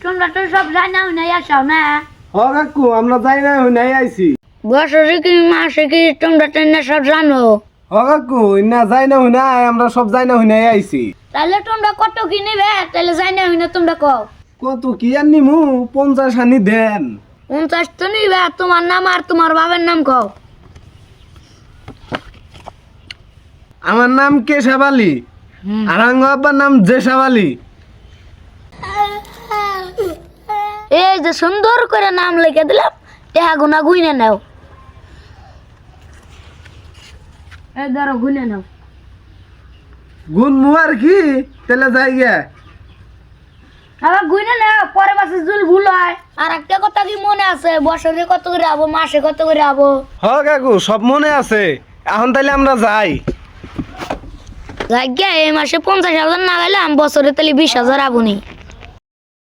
তোমরা তো সব জানা হুনাই আসাও না হ কাকু আমরা যাই না হুনাই আইছি। বছরে কি মাসে কি তোমরা তো না সব জানো। হ কাকু না যাই না হুনাই আমরা সব যাই না হুনাই আইছি। তাহলে তোমরা কত কি নিবে তাহলে জানা হুনা তোমরা কও। কত কি আর নিমু 50 আনি দেন। 50 তো নিবে তোমার নাম আর তোমার বাবার নাম কও। আমার নাম কেশব আলী আর আঙ্গ আব্বার নাম জেসাব আলী। এই যে সুন্দর করে নাম লিখে দিলাম টেহা গুনা গুইনে নাও। এই ধরো গুইনে নাও। গুন মু আর কি তাহলে যাই গে। আবার গুইনে নাও পরে বাসে জুল ভুল হয়। আর একটা কথা কি মনে আছে বছরে কত করে আবো মাসে কত করে আবো। হ কাকু সব মনে আছে এখন তাইলে আমরা যাই। যাই গে এই মাসে 50,000 না গেলে আমি বছরে তাহলে 20,000 আবো নি।